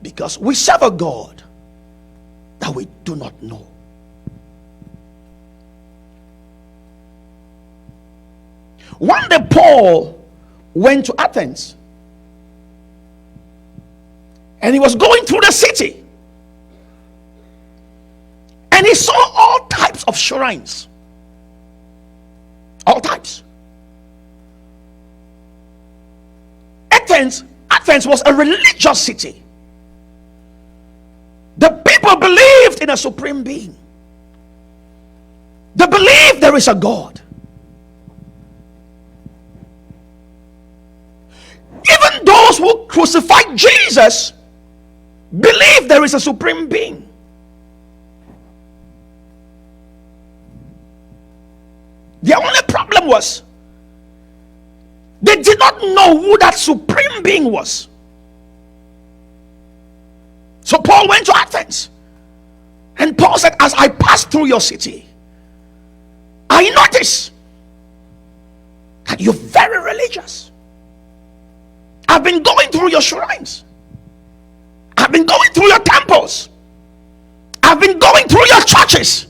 Because we serve a God that we do not know. One day Paul went to Athens, and he was going through the city, and he saw all types of shrines. All types. Athens was a religious city. The people believed in a supreme being. They believed there is a God. Even those who crucified Jesus believe there is a supreme being. The only problem was they did not know who that supreme being was. So Paul went to Athens, and Paul said, as I passed through your city, I noticed that you're very religious. I've been going through your shrines. I've been going through your temples. I've been going through your churches.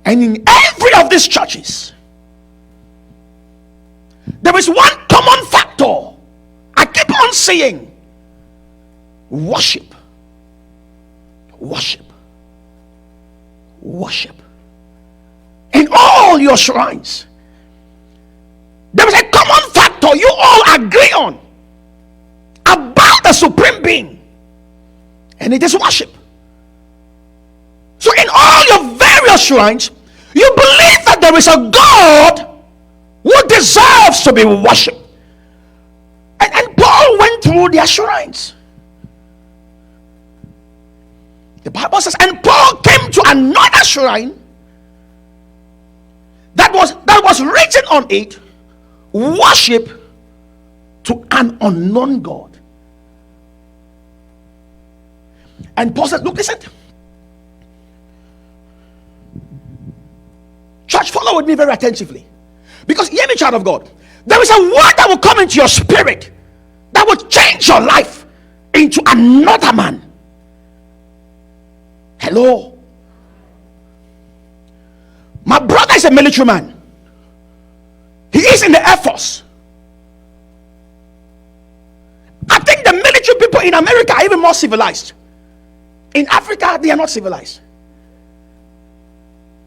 And in every of these churches, there is one common factor. I keep on saying, worship. Worship. Worship. In all your shrines, there is a common factor you all agree on about the supreme being, and it is worship. So in all your various shrines, you believe that there is a God who deserves to be worshipped. And Paul went through their shrines. The Bible says, and Paul came to another shrine that was written on it, worship to an unknown God. And Paul said, look, listen. Church, follow with me very attentively. Because hear me, child of God. There is a word that will come into your spirit that will change your life into another man. Hello. My brother is a military man. He is in the Air Force. I think the military people in America are even more civilized. In Africa, they are not civilized.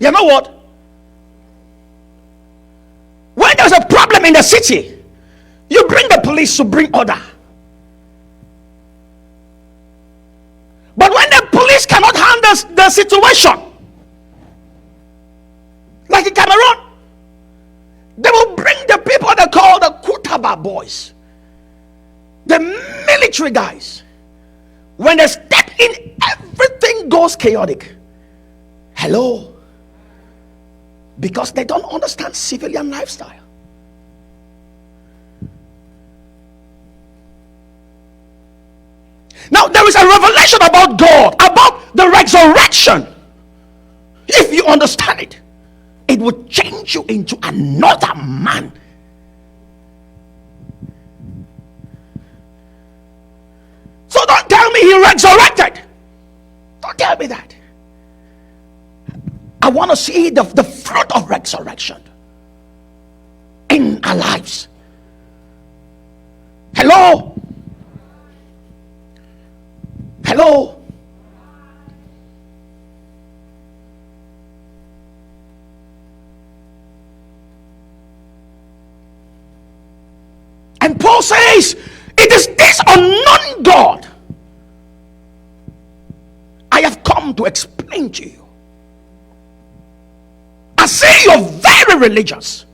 You know what? When there's a problem in the city, you bring the police to bring order. But when the police cannot handle the situation, like in Cameroon, they will bring the people they call the Kutaba boys, the military guys. When they step in, everything goes chaotic. Hello. Because they don't understand civilian lifestyle. Now there is a revelation about God, about the resurrection. If you understand it, it will change you into another man. So don't tell me he resurrected. Don't tell me that. I want to see the fruit of resurrection in our lives. Hello? Hello? And Paul says, it is this unknown God I have come to explain to you. I see you're very religious.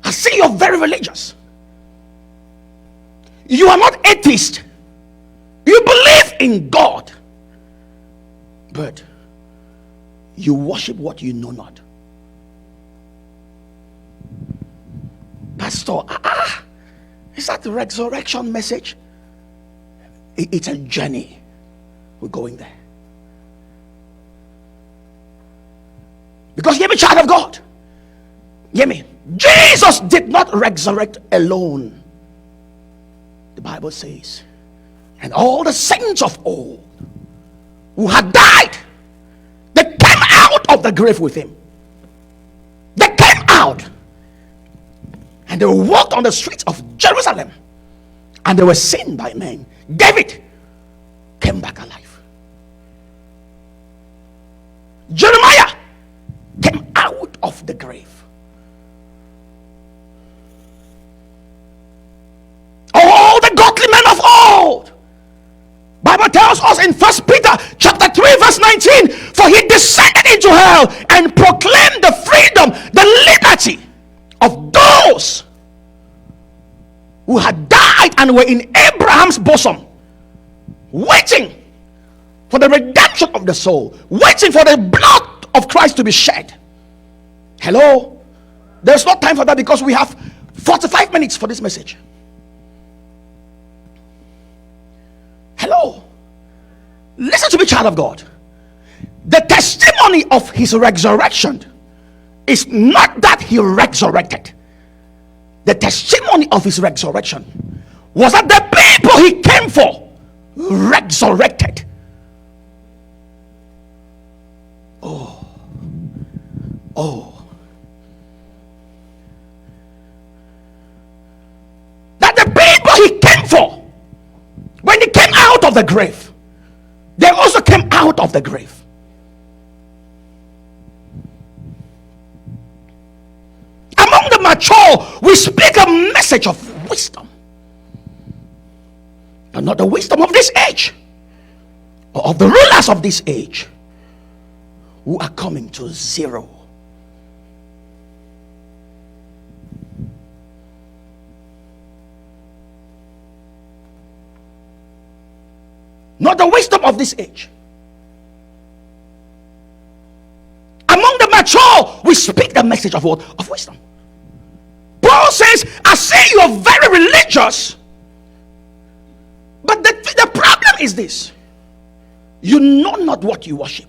I see you're very religious. You are not atheist. You believe in God. But you worship what you know not. Pastor, is that the resurrection message? It's a journey. We're going there. Because hear me, child of God. Hear me. Jesus did not resurrect alone. The Bible says, and all the saints of old who had died, they came out of the grave with him. They came out and they walked on the streets of Jerusalem, and they were seen by men. David came back alive. Jeremiah came out of the grave. All the godly men of old, Bible tells us in 1 Peter chapter 3 verse 19, for he descended into hell and proclaimed the freedom, the liberty of those who had died and were in Abraham's bosom, waiting for the redemption of the soul, waiting for the blood of Christ to be shed. Hello? There's no time for that because we have 45 minutes for this message. Hello? Listen to me, child of God. The testimony of his resurrection is not that he resurrected. The testimony of his resurrection was that the people he came for resurrected. That the people he came for, when he came out of the grave, they also came out of the grave. Among the mature, we speak a message of wisdom, and not the wisdom of this age or of the rulers of this age who are coming to zero. Not the wisdom of this age. Among the mature, we speak the message of what? Of wisdom. Paul says, I say you are very religious, but the problem is this: you know not what you worship.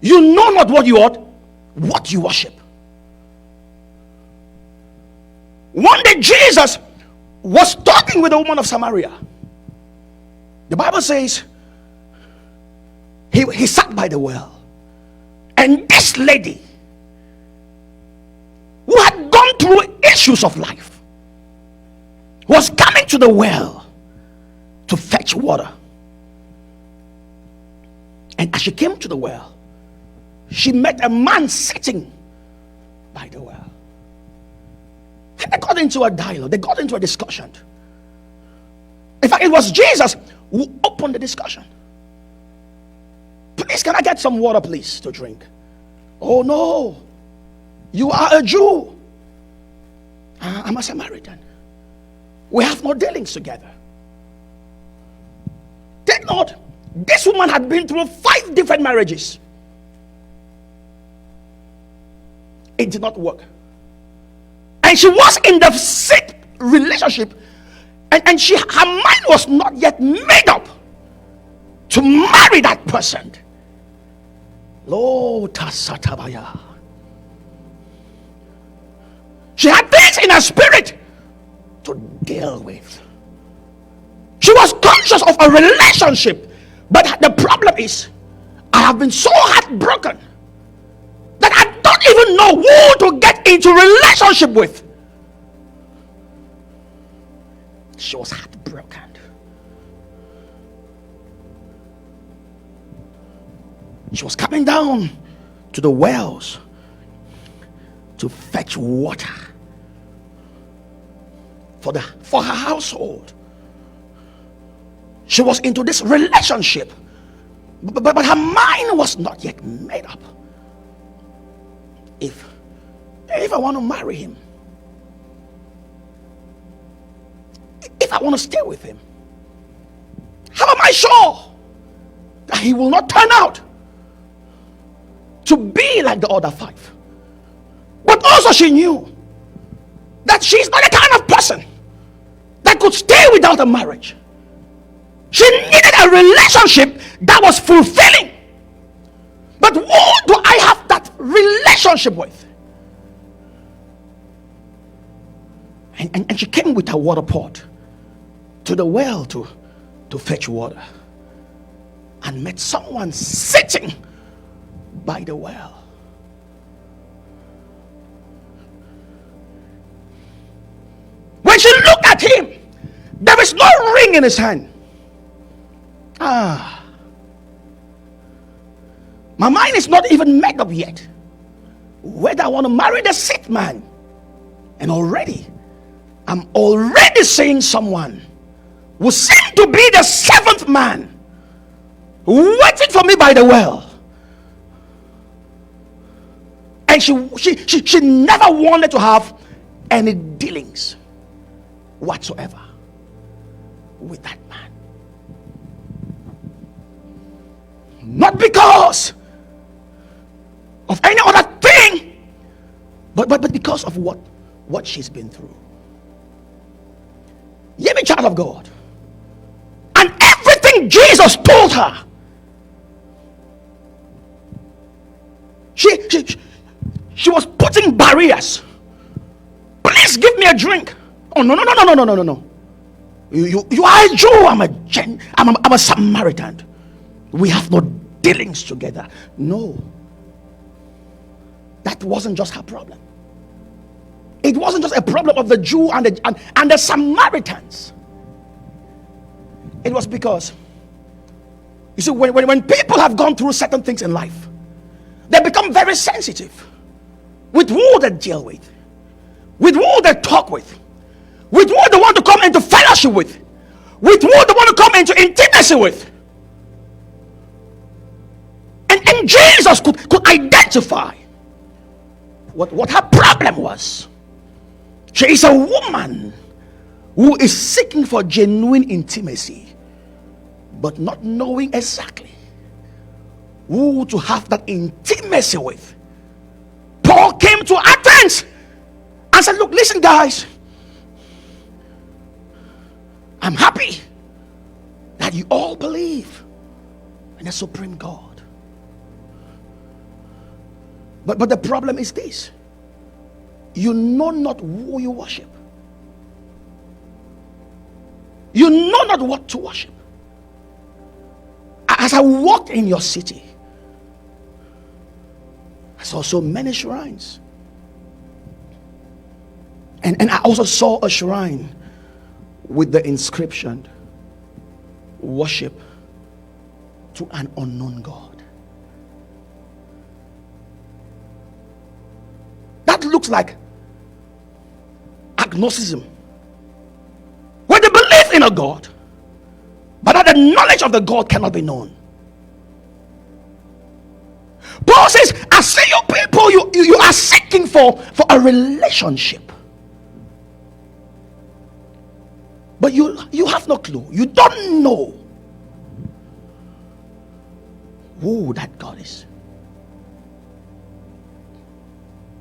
You know not what you worship. One day Jesus was talking with a woman of Samaria. The Bible says he sat by the well, and this lady who had gone through issues of life was coming to the well to fetch water. And as she came to the well, she met a man sitting by the well. And they got into a dialogue, they got into a discussion. In fact, it was Jesus who opened the discussion. Please, can I get some water, please, to drink? Oh no, you are a Jew. I'm a Samaritan. We have no dealings together. Take note, this woman had been through 5 different marriages. It did not work. And she was in the 6th relationship, and her mind was not yet made up to marry that person. Lord, Tasatabaya. She had things in her spirit to deal with. She was conscious of a relationship, but the problem is, I have been so heartbroken that I don't even know who to get into relationship with. She was heartbroken. She was coming down to the wells to fetch water for her household. She was into this relationship, but her mind was not yet made up. If I want to marry him, if I want to stay with him, how am I sure that he will not turn out to be like the other 5? But also she knew that she's not the kind of person that could stay without a marriage. She needed a relationship that was fulfilling. But who do I have that relationship relationship with. And she came with her water pot to the well to fetch water, and met someone sitting by the well. When she looked at him, there is no ring in his hand. My mind is not even made up yet whether I want to marry the sixth man. And I'm already seeing someone who seemed to be the seventh man waiting for me by the well. And she never wanted to have any dealings whatsoever with that man. Not because of any other thing, but because of what she's been through. Hear me, child of God. And everything Jesus told her, she was putting barriers. Please give me a drink. Oh, no. You are a Jew. I'm a Samaritan. We have no dealings together. No. That wasn't just her problem. It wasn't just a problem of the Jew and the Samaritans. It was because, you see, when people have gone through certain things in life, they become very sensitive with who they deal with who they talk with who they want to come into fellowship with who they want to come into intimacy with. And Jesus could identify what her problem was. She is a woman who is seeking for genuine intimacy, but not knowing exactly who to have that intimacy with. Paul came to Athens and said, look, listen guys, I'm happy that you all believe in the supreme God. But the problem is this: you know not who you worship. You know not what to worship. As I walked in your city, I saw so many shrines. And I also saw a shrine with the inscription, worship to an unknown God. That looks like agnosticism, where they believe in a God, but that the knowledge of the God cannot be known. Paul says, I see you people, you are seeking for a relationship, but you have no clue. You don't know who that God is.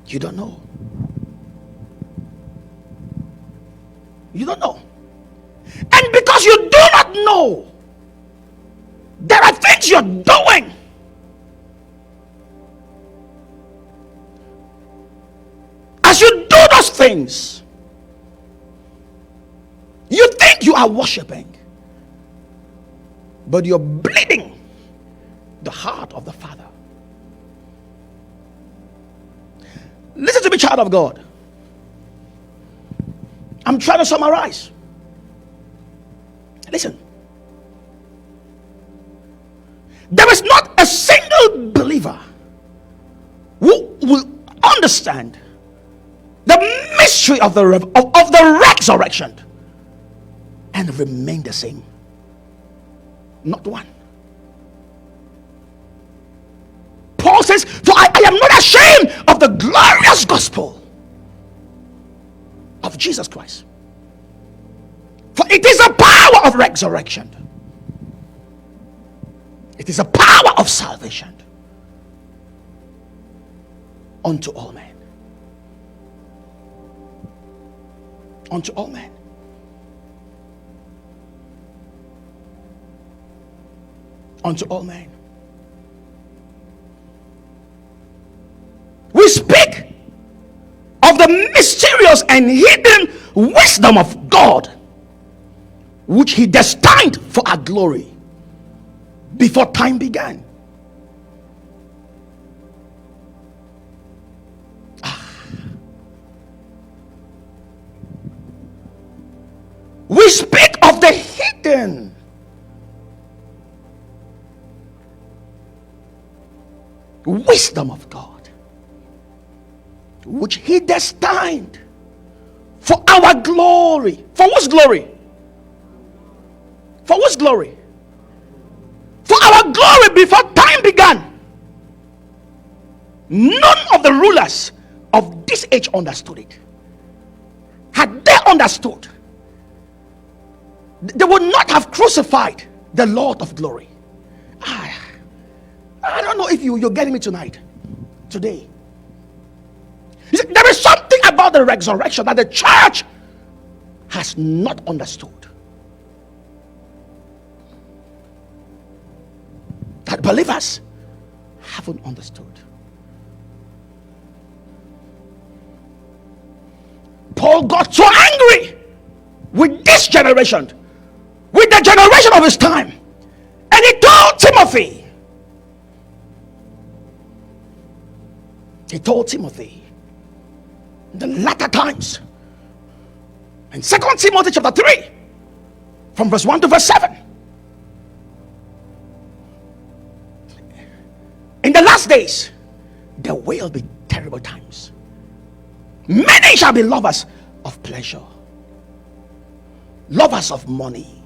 You don't know. You don't know. And because you do not know, there are things you're doing as you do those things. You think you are worshiping, but you're bleeding the heart of the Father. Listen to me, child of God. I'm trying to summarize. Listen. There is not a single believer who will understand the mystery of the resurrection and remain the same. Not one. Paul says, for I am not ashamed of the glorious gospel of Jesus Christ, for it is a power of resurrection. It is a power of salvation unto all men. Unto all men. Unto all men. We speak of the mysterious and hidden wisdom of God, which he destined for our glory before time began. We speak of the hidden wisdom of God, which he destined for our glory. For whose glory? For whose glory? For our glory before time began. None of the rulers of this age understood it. Had they understood, they would not have crucified the Lord of glory. I don't know if you're getting me today. You see, there is something about the resurrection that the church has not understood, that believers haven't understood. Paul got so angry with this generation, with the generation of his time, and he told Timothy, in the latter times, in 2 Timothy chapter 3, from verse 1 to verse 7, in the last days there will be terrible times. Many shall be lovers of pleasure, lovers of money,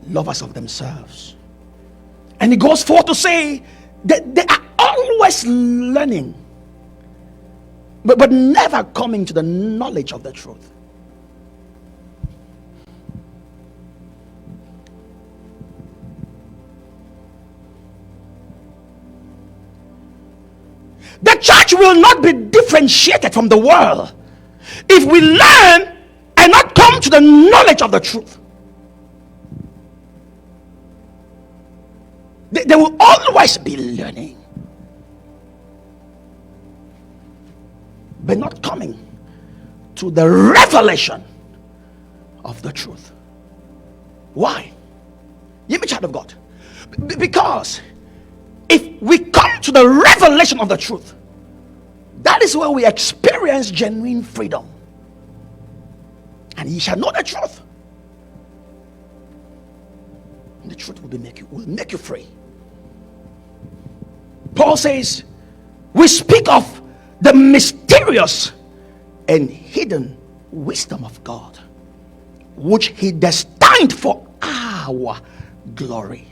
lovers of themselves. And he goes forth to say that they are always learning, but never coming to the knowledge of the truth. The church will not be differentiated from the world if we learn and not come to the knowledge of the truth. They will always be learning, but not coming to the revelation of the truth. Why? You child of God. Because if we come to the revelation of the truth, that is where we experience genuine freedom. And ye shall know the truth, and the truth will make you free. Paul says, we speak of the mysterious and hidden wisdom of God, which he destined for our glory.